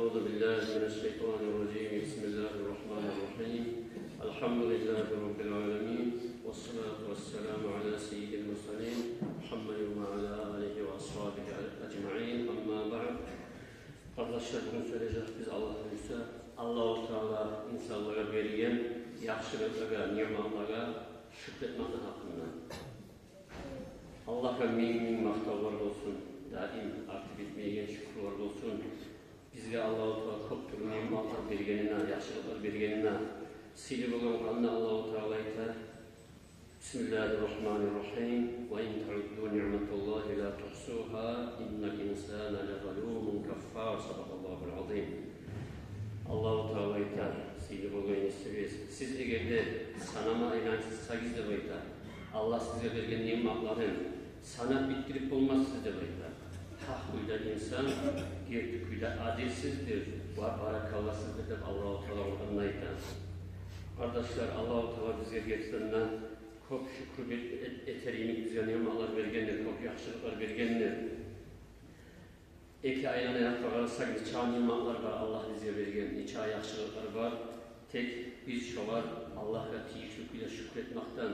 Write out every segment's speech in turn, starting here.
أعوذ بالله من الشيطان الرجيم بسم الله الرحمن الرحيم الحمد لله رب العالمين والصلاة والسلام على سيد المرسلين محمد وعلى آله وأصحابه أجمعين أما بعد. Kardeşler, bugün söyleyeceğiz biz Allah'ın üstü. Allah-u Teala insanlara verilen yaxşılıklara, nimetlara şükretmesi hakkında. Allah'a min maqtovlar olsun, daim artıb etmeyen şükürler olsun. Bizge Allah-u Teala çok türlü nimetler bergenine, yaxşılıklar bergenine silip olan kanına Allah-u Teala aytar. Bismillahirrahmanirrahim. Ve in ta'uddu ni'metallahi la tuhsuha innal insana lezalumun kaffar. Sadakallahu'l azim. Allah-u Teala aytar. Silip olan istiriz. Siz egerde sanama inançsızsanız da aytar. Allah size vergen nimetlerin sanat bittirip olmaz sizde aytar. Hak huyda insan, gerçek huyda adilsizdir. Barakallasızdır deb Allah-u Teala ondan aytar. Kardeşler, Allah-u Teala bizge gerçekten çok şükür eteriyini bizge nimetler vergendir, çok yaxşılıklar vergendir. Eki aylan ayakta kalırsak niçe nimetler var Allah bizge vergen, niçe yaxşılıklar var. Tek biz şolar Allah'a tiyişlikle şükretmekten,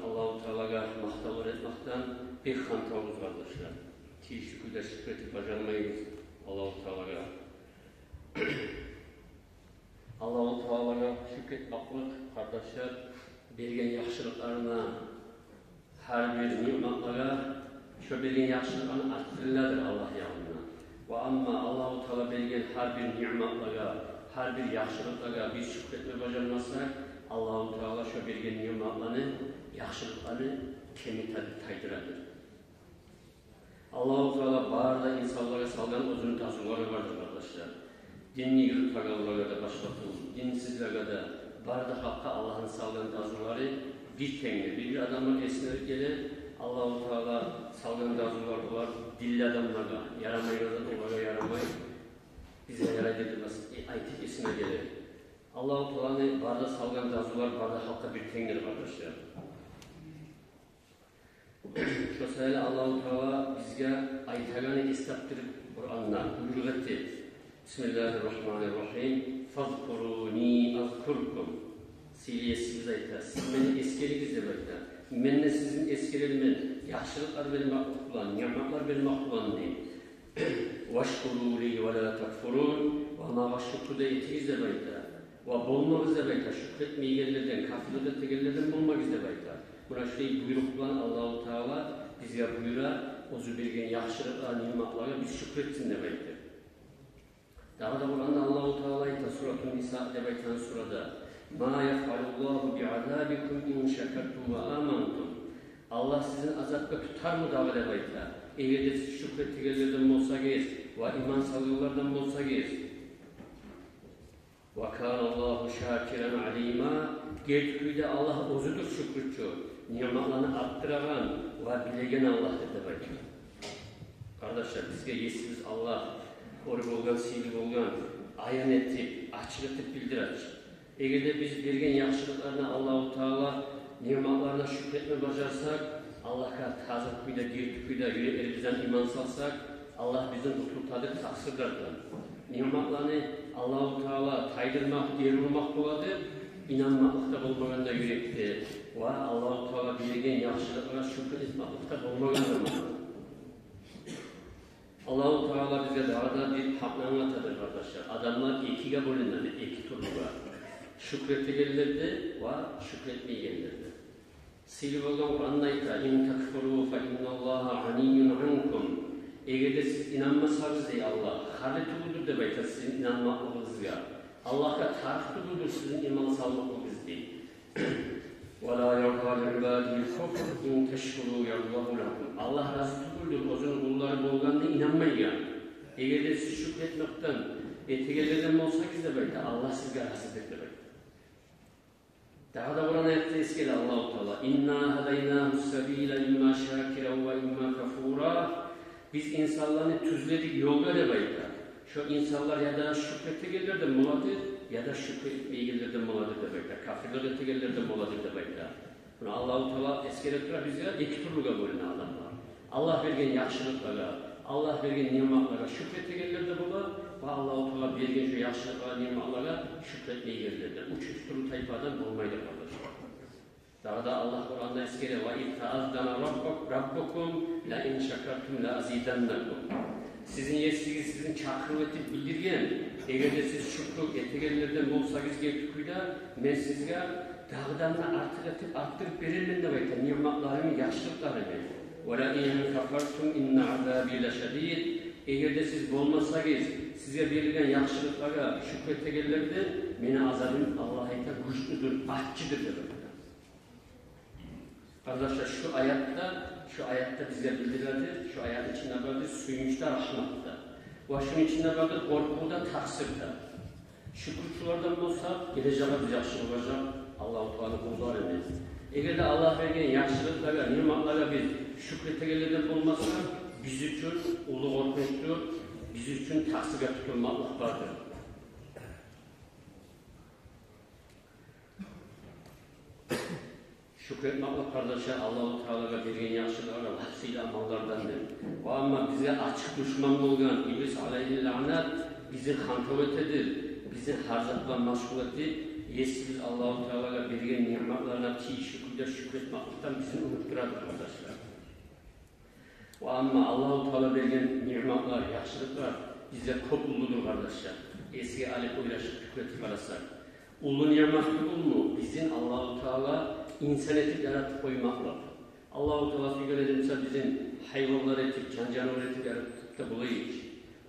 Allah-u Teala'ya mahtalar etmekten bir xantavuz kardeşler. Tiyişlikle şükretip bacarmayız Allah-u Teala'ya. Allah-u Teala'ya şükretmeklik kardeşler, bergen yaxşılıklarına, her bir nimetlere, şu bergen yaxşılıklarını arttırırlardır Allah yanına. Ve ama Allah-u Teala bergen her bir nimetlere, her bir yaxşılıklara biz şükretme bacarmazsak, Allah-u Teala şu bergen nimetlerini, yaxşılıklarını kemik taydıradır. Allah-u Teala barda insanlara salgan özünün tasavvuru vardır kardeşler. Dinli yürütmelerine de başlatın, dinsizlere de barda hakka Allah'ın salgan tasavvurları bir tenge, bir adamın esnerip gelir, Allah-u Teala salgan tasavvurlar var, dilli adamlara yaramayırlar, onlara yaramayır. Bize yaraydıklarımız ayet esine gelir. Allah-u Teala'nın barda salgan tasavvurlar barda hakka bir tengedir kardeşler. Şu sayede Allah-u Teala bizge ayetlerini istaptırıp Kur'an'da buyruq etti. Bismillahirrahmanirrahim. Fazkuruni azkurkum. Siliyesiz ayetler. Siz beni eskeliniz demekler. Ben de sizin eskelerimin yaxşılıklar vermek olan, nimetler vermek olan değil. Vaşkuru li ve la takfurun. Ve ama vaşkuru da etiniz demekler. Ve bulmamız demekler. Şükretmeyenlerden, kafirlerden, tegellerden bulmamız demekler. Buna şey buyruk bulan Allah-u Teala bizge buyura, ozu bergen yaxşılıklar, nimetlerine biz şükretsin demektir. Daha da Kur'an'da Allah-u Teala ayta Suratun Nisa demekten surada مَا يَفْعَلُ اللّٰهُ بِعَذَابِكُمْ اِنْ شَكَرْتُمْ وَآمَنْتُمْ Allah sizin azapka tutar mı davet edeyta? Eğer de siz şükrettiğinlerden olsa geç, ve iman salıyorlardan olsa geç. وَكَانَ اللّٰهُ شَاكِرًا عَلِيمًا Gerçekten Allah ozudur şükürçü, nimetlerini arttıran ve bilegen Allah'tır demek. Kardeşler, bizge yesiz Allah, koru olgan, silip olgan, ayan etip, açık etip bildirir. Eğer de biz bergen yaxşılıklarına Allah-u Teala nimetlerine şükretme bacarsak, Allah'a tazı kuyda, gerçek kuyda, yüreklerimizden iman salsak, Allah bizim tuturtadır, taksırlardır. Nimetlerini Allah-u Teala taydırmak, derurmak buladır, inanmaklıkta olmağında yürekti. Ve Allah-u Teala bergen yaxşılıklara şükretmeklikte olmağında. Allah-u Teala bize daha bir hakla anlatadır kardeşler. Adamlar ikiye bölünürler, iki turluğa. Şükrettiğinlerdi ve şükretmeyenlerdi. Silip olan Kur'an'da اِنْ تَكْفُرُوا فَاِنَّ اللّٰهَ عَنِيٌّ عَنْكُمْ Eğer de siz inanmasanız ey Allah, halit oludur demektir sizin inanmaklığınız ya. Allah'a tarif oludur sizin iman salmaklığınız değil. وَلَا يَرْضَى لِعِبَادِهِ الْكُفْرِ اِنْ تَشْكُرُوا يَرْضَهُ لَكُمْ Allah razı oludur, ozun kulları bolganına inanmayın yani. Eğer de siz şükretmekten, etigelerden olsanız demektir, Allah sizge razıdır demektir. Daha da Kur'an ayette eskili Allah-u Teala اِنَّا هَدَيْنَاهُ السَّب۪يلَ اِمَّا شَاكِرًا وَاِمَّا كَفُورًا Biz insanlarını tüzledik yolda demektir. Şu insanlar ya da şükrete gelirden moladır ya da şükretmeye gelirden moladır demektir. Kafirler de gelirden moladır demektir. Allah-u Teala eskile tura bize iki turluğa bölünen adamlar. Allah vergen yaxşılıklara, Allah vergen nimetlara şükretegenler de bolar ve Allah-u Teala bergen şu yaxşılıklara, nimetlara şükretmeyenler de. Uç türlü tayfadan olmaydı kardeşler. Daha da Allah Kur'an'da eskere ve itta'azdana rabbukum la in şakartum la azidannakum. Sizin yersiniz, sizin çakırıp etip bildirgen, eğer de siz şükür etegenlerden bolsanız gerçekten men sizge dağdan arttırıp verilmen de bayta nimetlarını, yaşlıklarını. Ve la in kafartum inna azabi leşedid. Eğer de siz bolmasanız, size verilen yaxşılıklara şükretegenlerde meni azabım Allah'a güçlüdür, ahçıdır demek. Arkadaşlar şu ayatta bize bildirildi, şu ayat içinde vardır, suyunçta rahmatta. Ve şunun içinde vardır, korkuda, taksirde. Şükürçülerden olsa, geleceğe biz yaxşı olacak, Allah-u Teala kullar emeyiz. Eğer de Allah vergen yaxşılıklara, nimetlara biz şükretegenlerden olmazsa, biz için ulu korkunçtur, biz için taksirga tutulmaklık vardır. Şükretmekle kardeşler Allah-u Teala'ya bergen yaxşılıklara hepsiyle amallardandır. Ve ama bize açık düşman olgan İblis aleyhi lanet bizi hantovet edir, bizi harcatla meşgul etti. Biz Allah-u Teala'ya bergen nimetlerine şükürde şükretmekten bizi unutturardır kardeşler. Ve ama Allah-u Teala bergen nimetler, yaxşılıklar bize çok uludur kardeşler. Eski alip oyla şükretip arasak. Ulu nimetli ulu bizim Allah-u Teala İnsan etip yaratıp koymakla. Allah-u Teala söyledimse bizim hayvanlar etip, canlılar etip yaratıp da bulayız.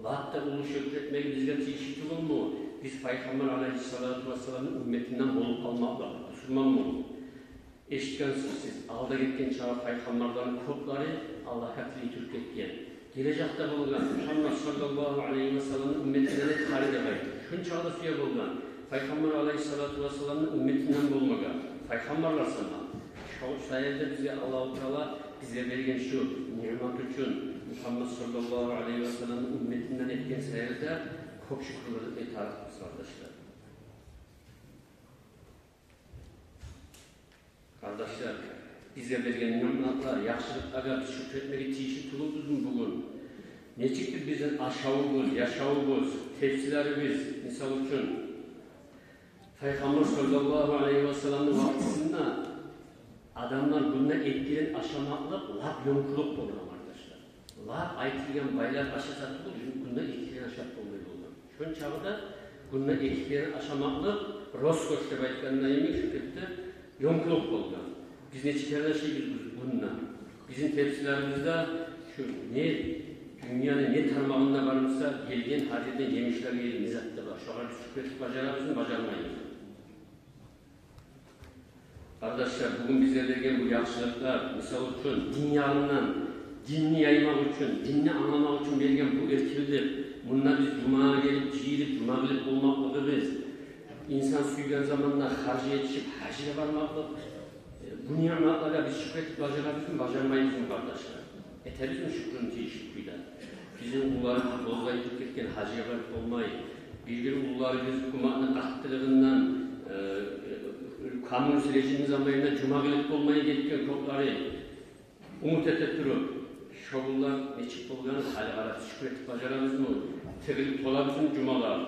Hatta ulu şükretmek bizden teşhit olur mu? Biz Peygamber Aleyhisselatü Vesselam'ın ümmetinden bolup kalmakla, Müslüman mı olur? Eşitkensiz siz, alda gitken çağı Peygamberlerin kodları Allah'a Türk etken. Gelecekte bulunan Muhammed sallallahu aleyhi ve sellem'in ümmetinden et haride baydı. Şun çağda suya bulunan Peygamber Aleyhisselatü Vesselam'ın ümmetinden bulmaga. Peygamberler sana. Şu sayede bize Allah-u Teala bize vergen şu nimet için Muhammed sallallahu aleyhi ve sellem'in ümmetinden etken sayede çok şükürler etmek tarihimiz kardeşler. Kardeşler, bize vergen nimetler, yaxşılıklara biz şükretmeyi teşhit oluruz mu bugün? Ne çıktı bizim aşağımız, yaşağımız, tefsirlerimiz, misal için Peygamber sallallahu aleyhi ve sellem'in vaktisinde adamlar bununla etkilen aşamaklık, laf yonkuluk olur arkadaşlar. Laf aytılgan baylar aşasatı olur, bununla etkilen aşamak olur. Şun çağda bununla etkilen aşamaklık, Roskoş деп aytkandan emin şükretti, yonkuluk oldu. Biz ne çıkardan şey bununla. Bizim tefsirlerimizde şu ne dünyanın ne tarmağında varmışsa gelgen hadiden yemişler gelin nizatta var. Şu an şükretip bacarabızın bacarmayız. Kardeşler bugün bize vergen bu yaxşılıklar, misal için dünyanın dinni yaymak için, dinni anlamak için vergen bu erkildir. Bununla biz cumaya gelip, cihilip, cuma bilip olmaklıdır biz. İnsan suygan zamanla harcı yetişip, harcıya varmaklıdır. Bu nimetlara biz şükretip bacarabızın, bacarmayız mı kardeşler? Eteriz mi şükrün teşhikküyle? Bizim ulularımız bozlayıp ketken hacıya varıp olmayı, bir ulularımız kumanın kahtılığından, kanun sürecinin zamanında cuma kılıp olmayı getken kokları umut etip durup, şovullar neçip olgan hali arası şükretip bacarabız mı? Terilip olabızın cumalar.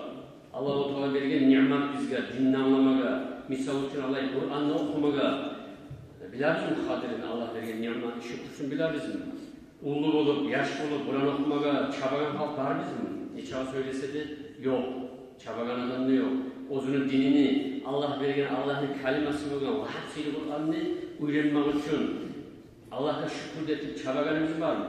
Allah-u Teala bergen nimet bizge, dinni anlamaga, misal için Allah'ı Kur'an'la okumaga, biliriz mi kadirini Allah bergen nimet şükürsün biliriz mi? Ulu olup, yaş olup, Kur'an okumaga çabagan halk var bizim mi? Ne çaba söylese de yok. Çabagan adam da yok. O'zunun dinini, Allah bergen Allah'ın kalimasi bo'lgan vahsiyle Kur'an'ı öğrenmek için Allah'a şükür etip çabaganımız var mı?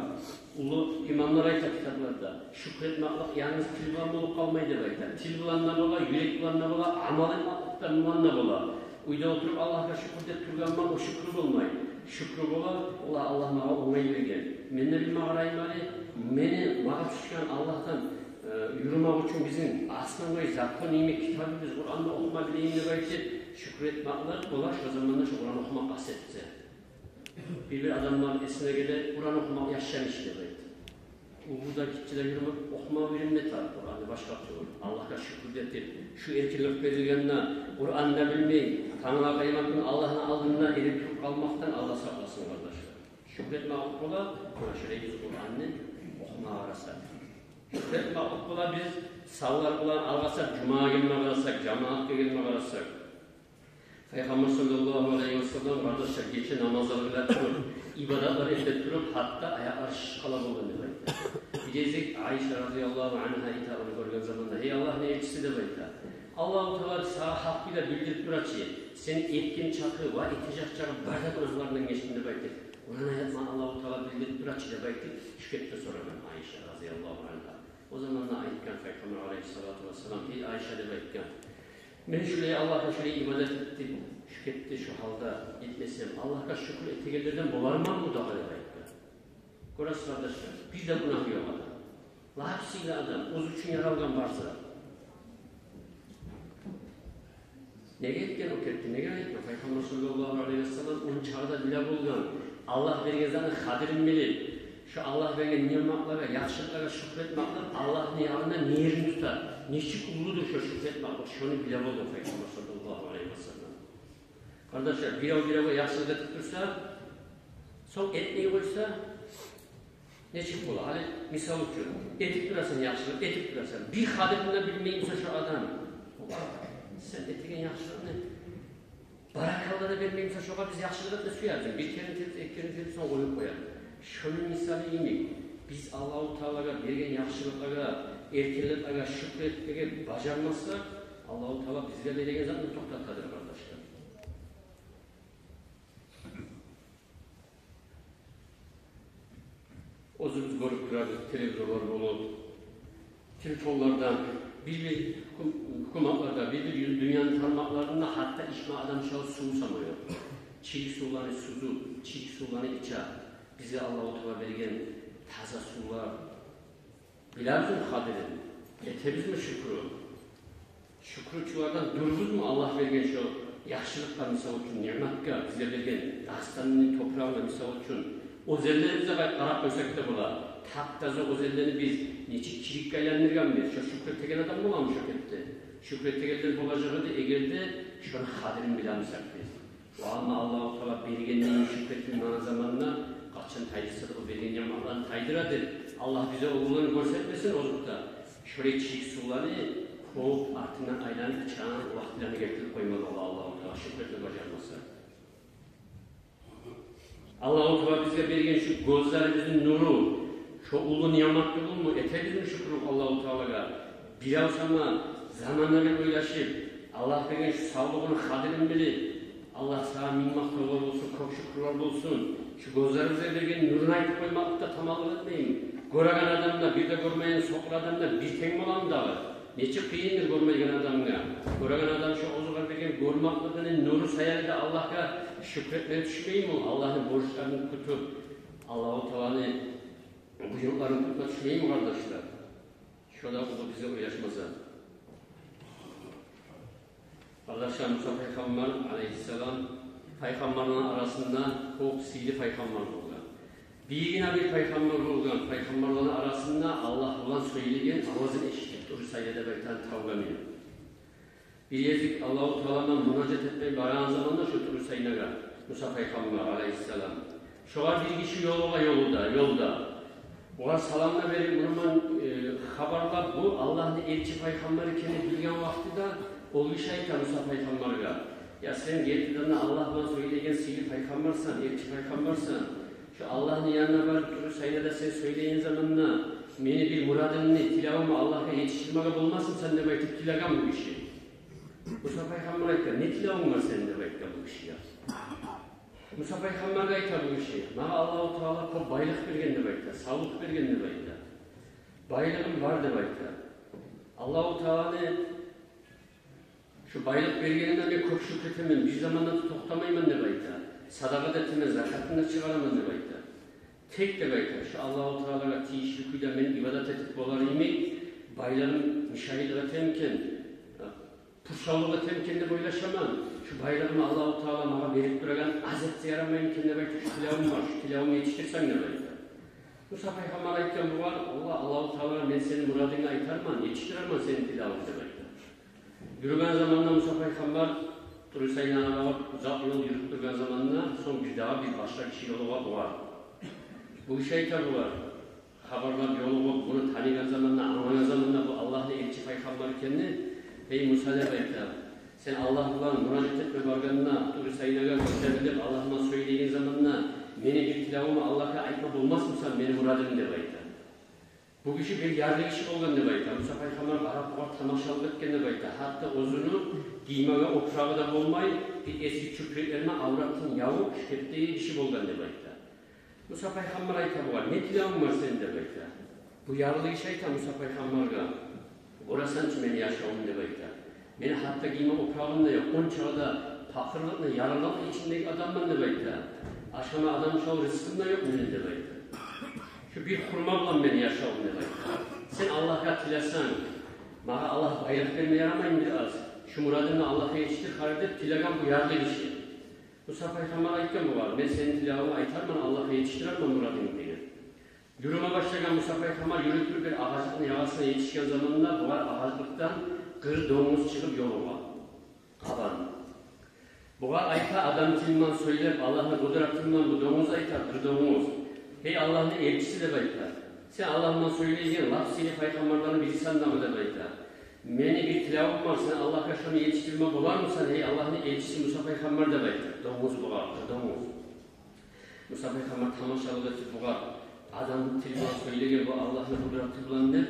Ulu imamlar ayta kitaplarda şükretmek yalnız til bilan bolup kalmaydı ayta. Til bilan da bola, yürek bilan da bola, amal etmekten bilan da bola. Uyda oturup Allah'a şükür etip turganman o şükür bolmaydı. Şükrü bola, Allah bana oğmayı vergen. Men de bilme arayım hani, meni vaat düşken Allah'tan yürümek için bizim aslında zaten nimet kitabımız Kur'an'da okuma bileyimle belki şükretmekler bola şu zamanda şu Kur'an okumak bahsetti. Bir adamlar esine gele Kur'an okumak yaşayan işle belki. Burada kitçiler yürümek okuma bilimle tarif Kur'an'ı başka türlü. Allah'a şükür etip şu erkilik verilgenine Kur'an'da bilmeyin. Tanrı'na kaymakın Allah'ın aldığında erip kalmaktan Allah saklasın kardeşler. Şükretmek ola, şöyle biz Kur'an'ı okuma ağrasa. Şükretmek ola biz sallar bulan algasak, cuma gelme qarasak, cemaatga gelme qarasak. Peygamber sallallahu aleyhi ve sellem kardeşler geçen namazlarıyla turup, ibadatlar edip turup, hatta ayaklar şıkkala bulun demekte. Bilezik Ayşe radıyallahu anh'a hitabını görgen zamanında, hey Allah ne elçisi de demekte. Allah-u Teala sana hakkıyla bildirip duraçı, senin etkin çakı ve etecek çakı bardak günahlarından geçtiğini demekte. Ona ayatman Allah-u Teala bildirip duraçı demekte, şükretle soramam Ayşe radıyallahu anh'a. O zamanla ayetken Peygamber aleyhissalatu vesselam, hey Ayşe demekte. Ben şuraya Allah'a şuraya ibadet ettim, şükretti şu halde etmesem, Allah'a şükür ettiğilerden bularmam mı daha demekte? Orası kardeşler, bir de günah yok adam. Lahapsiyle adam, uz için yaralgan varsa. Ne etken o ketti, ne etken? Peygamber sallallahu aleyhi ve sellem onun çağda bile bulgan. Allah vergen zaten kadirin bilip, şu Allah vergen nimetlara, yaxşılıklara şükretmekler, Allah'ın yanında yerini tutar. Neçik uludur şu şükretmek, şunu bile bulgan Peygamber sallallahu aleyhi ve sellem. Kardeşler, bir yaxşılık tutursa, son etmeyi koysa, neçik olur? Hani misal için, etip durasın yaxşılık, etip durasın. Bir kadınını bilmeyimse şu adam, sen etigen yaxşılığını barakalara vermeyimse şu kadar biz yaxşılığı da suyarsın. Bir kere tepsi son koyup koyar. Şunun misali iyi mi? Biz Allah-u Teala'ya bergen yaxşılıklara, erkenliklere şükretmeye bacarmazsak Allah-u Teala bizge bergen zatını toktatadır kardeşler. O'zimiz görüp turarız, televizyonlar olup, telefonlardan, bir hukumatlarda, bir dünyanın tarmaklarında hatta içme adam şahı su samıyor. Çiğ sularını suzu, çiğ sularını içer. Bize Allah-u Teala bergen taza sular. Bilersin kadirin. Etebiz mi şükrü? Şükrüçülerden dururuz mu Allah vergen şu yaxşılıklar misal için, nimetka bize bergen dastanını toprağına misal için. O zellerimize qarab koysak da bula. Taptaza o zellerini biz neçik kirik aylanırgan biz. Şu şükretegen adam bulamı şükretti. Şükrettegenler bulacağı da egerde şunu kadirin bilamisak biz. O ama Allah-u Teala bergenliğini şükretilmenin zamanına kaçın taydısır o bergen yamanlarını taydıradır. Allah bize oğullarını görsetmesin ozlukta. Şöyle çiğ suları kovup artığından aylanıp çağın vaktilerini getirip koymalı Allah-u Teala şükretle bacarmasa. Allah-u Teala bize bergen şu gözlerimizin nuru, şu ulu niyametli mu? Etebizin şükrü Allah-u Teala'ya. Bir avsama zamanlarına uylaşıp, Allah bergen şu sağlığını kadirin bilip, Allah sana minmaktalar olsun, çok şükürler olsun. Şu gözlerimize bergen nurunu ayıp koymakta tamamını etmeyeyim. Gören adamda, bir de görmeyen sokul adamda bir tek olan da var. Neçe kıyındır görmeyen adamga. Gören adam şu ozuğa bergen görmaklığının nuru sayarı da Allah'a şükretmeye düşmeyeyim mi? Allah'ın borçlarını tutup, Allah-u Teala'nın buyuruklarını tutma düşmeyeyim mi kardeşler? Şurada bu bize uylaşmasa. Kardeşler Musa Peygamber aleyhisselam Peygamberlerin arasında çok sihirli peygamber oldu. Birine bir peygamber oldu. Peygamberlerin arasında Allah olan söyleyen avazını eşitlik. Doğru sayıda bekten tavlamıyor. Bir yezik Allah-u Teala'dan münacat etmeyi baran zamanda şu doğru sayına Musa Peygamber aleyhisselam. Şu an bir kişi yolda. Oğa salamla verip bunun haberler bu Allah'ın elçi peygamberi kendi bilgen vaktinde o bir şeytan Musa Peygamber'e. Ya sen getirdiğinde Allah'tan söyleyeceğin sihir peygambersen, elçi peygambersen, şu Allah'ın yanına varıp durur sayına da sen söyleyin zamanla, beni bir muradını, tilavımı Allah'a yetiştirmeye bulmasın sen de belki tilagan bu işi. Musa Peygamber'e ne tilavın var senin de belki bu işi ya. Musa Peygamber'e bu işi. Bana Allah-u Teala ko baylık bergen de belki, sağlık bergen de belki. Baylığım var da belki. Allah-u Teala'nı şu baylık bergeninden bir çok şükretemem, bir zamanda toktamayım de belki. Sadakat etmez, zakatını çıkaramam de belki. Tek de belki şu Allah-u Teala'ya tiyişlikle ben ibadet edip olarım baylarım müşahit etemken, puşallığı etemken de boylaşamam. Şu baylarımı Allah-u Teala bana verip duragan azet yaramayım ki de belki şu tilavım var, şu tilavımı yetiştirsen de belki. Musa Peygamber ayetken bu var, Allah-u Teala ben senin muradını aytarman, yetiştiremem senin tilavını de belki. Yürüyen zamanında Musa Peygamber Turusay'ın anına uzak yol yürüp durgan zamanında son bir daha bir başka kişi yolu var. Bu şeytan var. haberler yolu bunu tanıyan zamanla, anlayan zamanla bu Allah'ın elçi peygamber kendini ey Musa der ayta. Sen Allah'la müracaat etme barganına, dur sayınaga gösterilip Allah'ıma söylediğin zamanla beni bir tilavımı Allah'a aytma bulmaz mısın benim muradım der ayta. Bu kişi bir yargı kişi olgan der ayta. Musa peygamber Arap var tamaşalık etken der ayta. Hatta ozunu giymege oprağı da olmay bir eski çöpreklerine avratın yavuk şirkettiği kişi olgan der ayta. Musa peygamber ayta bu var. Ne tilavım var senin der ayta. Bu yargı kişi ayta Musa peygamber'ga. Orasan için beni yaşamım der ayta. Beni hatta giyme oprağında yok. On çağda fakirlikle, yararlılık içindeki adamdan da bekle. Aşama adam çoğu rızkında yok mu ne de bekle. Şu bir kurmamla beni yaşamam ne bekle. Sen Allah'a tilasan, bana Allah bayrak vermeye yaramayın biraz. Şu muradını Allah'a yetiştir, haridip tilagan bu yarlı kişi. Bu sefer Peygamber ayıkken bu var. Ben senin tilavını aytarman Allah'a yetiştiremem muradını diye. Yürüme başlayan Musa Peygamber yürütür bir ağaçlıkın yağasına yetişken zamanında bu var ağaçlıktan kır domuz çıkıp yoluma. Kaban. Buğa ayta adam tilman söyler Allah'ın kudrettiğinden bu domuz ayta kır domuz. Hey Allah'ın elçisi de ayta. Sen Allah'ın söyleyeceğin laf seni peygamberlerin birisi anlamı da ayta. Meni bir tilavım var sen Allah'a şunu yetiştirme bular mısın? Hey Allah'ın elçisi Musa peygamber de ayta. Domuz buğa, domuz. Musa peygamber tamaşalıda buğa. Adam tilman söyleyen bu Allah'ın kudrettiğinden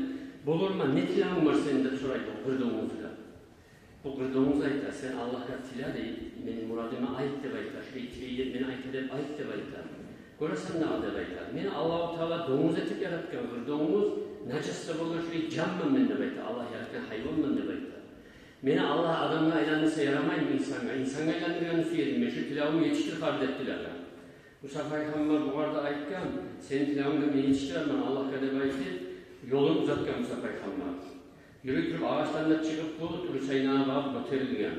bulurma ne tilavım var senin de soraydı o kırdomuzla. Bu kırdomuz ayta sen Allah'a tila değil, benim muradıma ait de bayta, şu itileyi beni ait edip ait de bayta. Görürsen ne adı bayta. Beni Allah-u Teala domuz etip yaratken kırdomuz, nacis de bulur şu canman ben de bayta, Allah yaratken hayvan ben de bayta. Beni Allah adamla aylanırsa yaramayın insana, insana aylanırken su yedim, şu tilavımı yetiştir kabul ettiler. Bu sefer Peygamber bu arada aytken, senin tilavını beni yetiştiremem, Allah kadar bayta. Yolunu uzatken Musa Peygamber. Yürütüp ağaçlarına çıkıp bu Hüseyin'e bağıp götürülgen.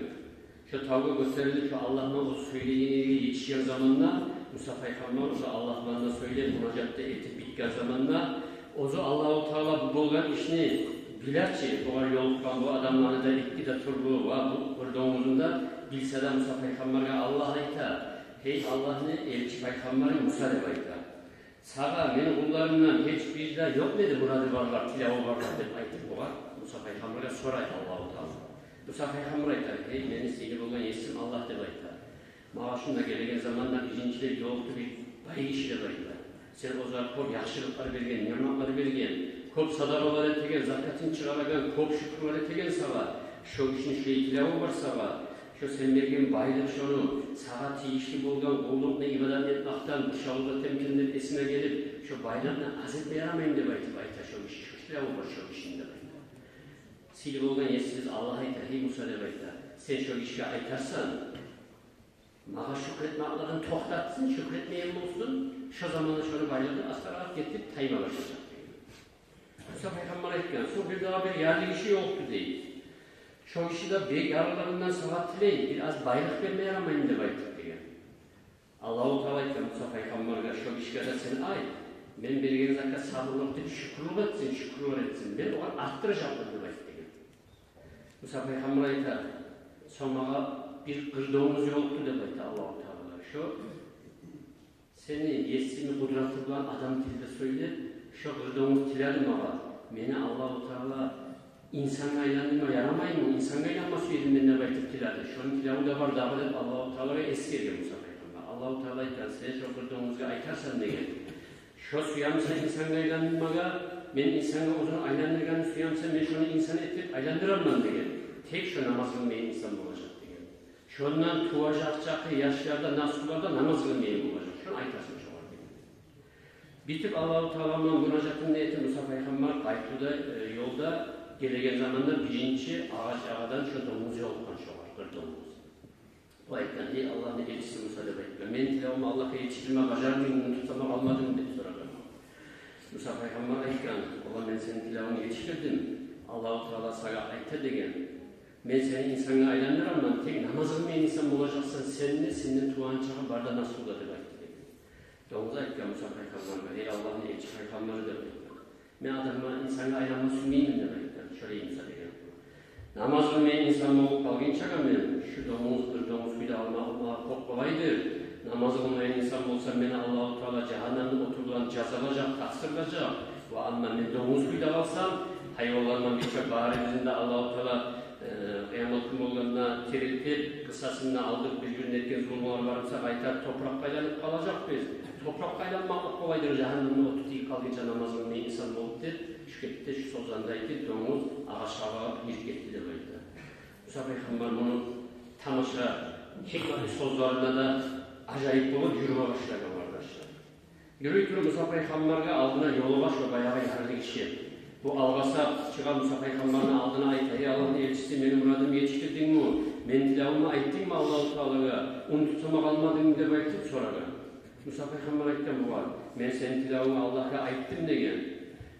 Şu tavga gösterilip şu Allah'ın o söylediğini yetişen zamanla Musa Peygamber o da Allah'ın da söyleyip münacatta etip bitken zamanla o da Allah-u Teala bu bulgan işini biler ki bu yol tutan bu adamları da ikki de turbu var bu kırdomuzunda bilse de Musa Peygamber'e Allah ayta. Hey Allah'ın elçi Peygamber'e Musa de ayta. Sağa benim kullarımdan hiçbir de yok dedi muradı varlar, tilavı varlar deyip aytır bu var. Musa Peygamber'e soray Allah-u Teala. Musa Peygamber aytar, hey beni seyli bulgan yesim Allah deyip aytar. Maaşımda gelegen zamanda birinciler yoktu bir bayı işi deyip aytar. Sen o zaman kop yaxşılıklar bergen, nimetler bergen, kop sadakalar etegen, zakatın çıkaragan, kop şükürler etegen sağa, şu işin şey tilavı var sağa. Şu sen bergen bayılık şunu, sağa tiyişli bolgan, kullukla ibadat etmekten, bu şavulda temkinler esine gelip, şu bayrakla azet beramayın de bayta şu işi, şu tilavı var şu işinde bayta. Sili bolgan yesiz Allah'a aytar, hey Musa de bayta, sen şu işe aytarsan, mağa şükretmeklerini toxtatsın, şükretmeyen olsun, şu zamanı şunu bayrakla astar getirip tayma başlayacak. Musa Peygamber aytken, son bir daha bir yerli işi yoktu değil. Şu işi de bir yaralarından sahat değil, biraz bayrak vermeye yaramayın de baytık diye. Allah-u Teala aytken Musa Peygamber'e şu işe de sen ay, ben belirgeniz hakkında sabırlık dedi, şükürlük etsin, şükürlük etsin. Ben o an arttıracağım dedi baytık diye. Musa Peygamber aytken, sonra bir kırdığımız yoktu de baytık Allah-u Teala. Şu, seni yesimi kudretli bulan adam dilde söyle, şu kırdığımız tilerim ama, beni Allah-u Teala İnsanla aylandırma yaramayın mı? İnsanla aylanması yerinden ne baytık tiladı. Şunun tilavı da var davet edip Allah-u Teala'ya eski ediyor Musa Peygamber. Allah-u Teala sen şu kırdığımızı aytarsan ne geldi? Şu suyamsa insanla aylandırmaga, ben insanla uzun aylandırgan suyamsa ben şunu insan etip aylandıramam diye. Tek şu namaz kılmayan insan olacak diye. Şundan tuvacak yaşlarda, nasıllarda namaz kılmayan olacak. Şunu aytarsın şu var diye. Bitip Allah-u Teala'nın münacatın niyeti Musa Peygamber kayıtlıda yolda gelegen zamanda birinci ağaç ağadan şu domuz yolkan şu var, bir domuz. O aytken, ey Allah'ın elçisi Musa da bekliyor. Men tilavımı Allah'a yetiştirme, bacarmayın, bunu tutama almadım dedi soradım. Musa Peygamber aytken, Allah ben senin tilavını yetiştirdim. Allah-u Teala sana ayta degen. Ben seni insana aylandıramam, tek namaz kılmayan insan olacaksın, senin tuğan çağı barda nasıl da dedi. Domuz aytken Musa Peygamber, ey Allah'ın elçi Peygamber'i de bekliyor. Ben adamla insana aylanma sünmeyim mi demek. Şöyle imza ediyorum. Namaz kılmayan insan olup kalgın çakamıyorum. Şu domuz bir de alma çok kolaydır. Namaz kılmayan insan olsa beni Allah-u Teala cehennemde oturulan cezalacak, taksırılacak. Ve amma men domuz kuyda kalsam, hayvanlardan bir çok bağrımızın da Allah-u Teala kıyamet günü olganına tiriltip, kısasını aldık, bir gün etken zulümler varsa aytar toprak kaylanıp kalacak biz. Toprak kaylanmaklık kolaydır, cehennemde otutuyu kalınca namazın ne insan olup der, şükette şu sozandaydı, domuz ağaçlara bir gitti de böyle. Musa Peygamber bunu tamaşa, hikmeti sözlerinde de acayip olup yürüme başlayan arkadaşlar. Yürüyüp Musa Peygamber'e aldığına yolu baş ve bayağı yararlı kişi. Bu algasa çıkan Musa Peygamber'in aldığına ait, ey Allah'ın elçisi benim muradımı yetiştirdin mi? Ben tilavımı ayettin mi Allah-u Teala'ya? Unututama kalmadın mı de belki soraga. Musa Peygamber ayette bu var. Ben senin tilavımı Allah'a ayettim de gel.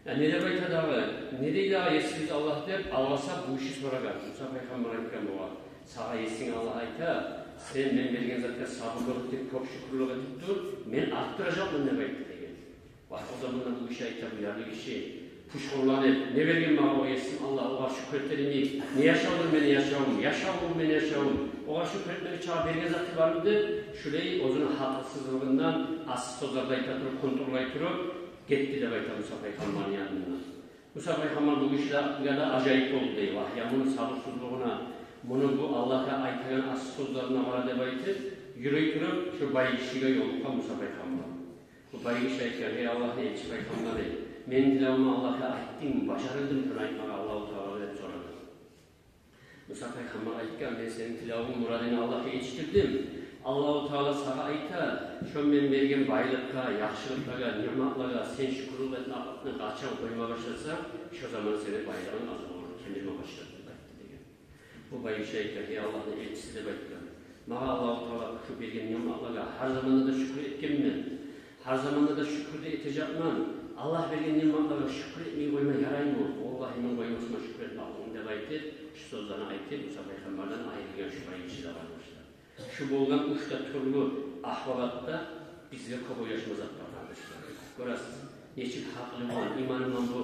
Yani ne de belki dağı, ne de ilahe yetsiz Allah der, algasa bu işi soraga. Musa Peygamber ayette bu var. Sağa yesin Allah ayette, sen ben belgen zaten sabırlık deyip, çok şükürlük edip dur, ben arttıracağım mı ne belki de gel. Bak o zaman bu işe ayette bu yarlı kişi. Kuşkullanıp, ne vereyim bana o yesin, Allah oğa şükretlerimi, ne yaşadım beni yaşamım, yaşamım beni yaşamım, oğa şükretleri çağa vergen zatı var mıdır? Şurayı ozunun hatasızlığından, asıl sözlerde ayıtlatırıp, kontrol ayıtırıp, gitti de bayta Musa Peygamber'in yanından. Musa Peygamber bu işle da acayip oldu deyip, ya bunun sabırsızlığına, bunu bu Allah'a ayıtayan asıl sözlerine var de baytı, yürüytürüp, şu baygışıya yolukta Musa Peygamber. Bu baygışıya ayıtıyor, ey Allah'ın elçi Peygamber'i, men tilavımı Allah'a ayettim, başarıldım şunu ayetmeye Allah-u Teala'ya soradı. Musa Peygamber ayetken ben senin tilavımın muradını Allah'a yetiştirdim. Allah-u Teala sana ayta, şu men vergen baylıkka, yaxşılıklara, nimetlara, sen şükürlük etme aklına kaçan koyma başlarsa, şu zaman seni baylığın azı olur, kendime başladı. Bu bayışı ayetken, ey Allah'ın elçisi de bekliyor. Mağa Allah-u Teala şu vergen nimetlara, her zamanda da şükür etkenmen, her zamanda da şükür de etecekmen, Allah vergen nimetlara şükür etmeyi koyma yarayın mı? Allah'ın koymasına şükür etme aklını debaytır. Şu sözlerine ayettir, Musa Peygamber'den ayrılgan şu bayışı da varmışlar. Şu bolgan uçta türlü ahvalatta bizge kabul yaşamazat varmışlar. Görəsiz, neçik haqlı olan, imanımla bu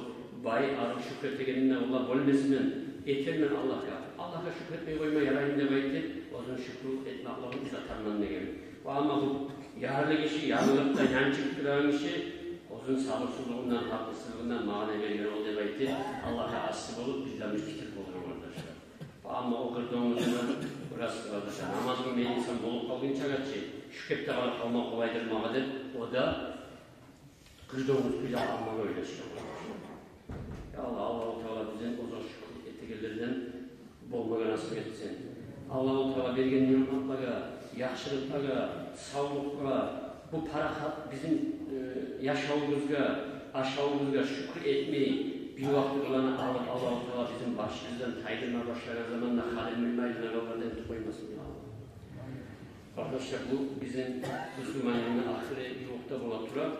bayi arı şükretegeninden Allah bolmesinden etermen Allah'a. Allah'a şükretmeyi koyma yarayın debaytır. O zaman şükür etme Allah'ın uzatandan ne gelir. Ama bu yararlı kişi, yararlıkta yancık duran kişi, onun sabırsızlığından, haklısızlığından mağana verilen o debaytır. Allah'a asıl olup bizden bir fikir olur arkadaşlar. Ama o kırdığımızda burası arkadaşlar. Namazın bir insan bulup kaldığınca kaçı, şükürte kalmak kolaydır mağadır. O da kırdığımız bile almak öyle şey olur. Ya Allah-u Teala bizim o zaman şükür ettiklerden bolmağa nasip etsin. Allah-u Teala vergen nimetlara, yaxşılıklara, sağlıklara, bu para bizim yaşamımızga, aşağımızga şükür etmeyi bir vakit olanı alıp Allah-u Teala bizim başımızdan taydırma başlayan zamanda Halil Mülmaylı'na kalmadan koymasın ya Allah. Arkadaşlar bu bizim Müslümanlığın ahire bir vakta bulatıra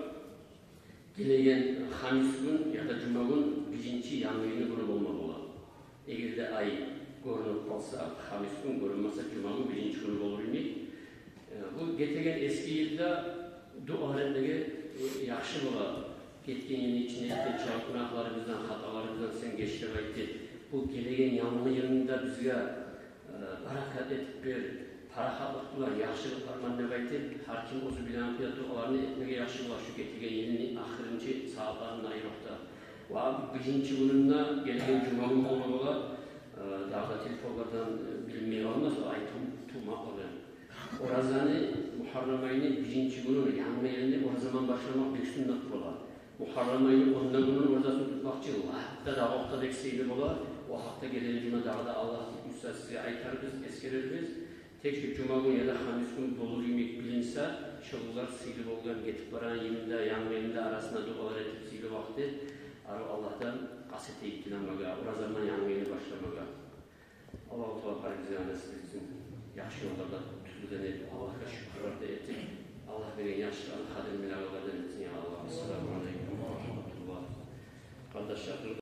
gelegen Hamis gün ya da Cuma gün birinci yanlığını bunu olmak ola. Eğer de ay görünüp kalsa Hamis gün görünmezse Cuma gün birinci günü olur mu? Bu getegen eski yılda dua rendeki yaxşı ola. Getken yılın içine etken çağ günahlarımızdan, hatalarımızdan sen geçirmekti. Bu gelegen yanlı yılında bizge barakat etip bir parahatlıklar, yaxşılıklarla ne bekti? Her kim ozu bilen dualarını etmeye yaxşı ola. Şu getken yılın ahırıncı saatlarında ayırıqda. Ve birinci gününde gelegen Cuma günü olmak ola. Dağda telefonlardan bilinmeye olmaz. Ay tutmak ola. Orazanı, Muharrem ayının birinci gününü yanma yerinde o zaman başlamak bir sünnet ola. Muharrem ayının 10'da gününü oradasını tutmak için hatta da vakta dekseydi ola. O hafta gelen cuma dağda Allah'ın üstüne size aytarız, eskeririz. Tek şu Cuma günü ya da Hamis günü dolu yemek bilinse, şoğullar sıylı olgan getip varan yerinde, yanma yerinde arasında dualar etip sıylı vakti. Allah'tan kasete iktilanmaga, o zaman yanma yerini başlamaga. Allah-u Teala bize nasip etsin. Yaxşı yollarda tüzülenip, Allah'a şükürler de ettik. Allah veren yaşlıların kadir milaglardan etsin ya Allah. Esselamu Aleyküm ve Rahmetullah. Kardeşler,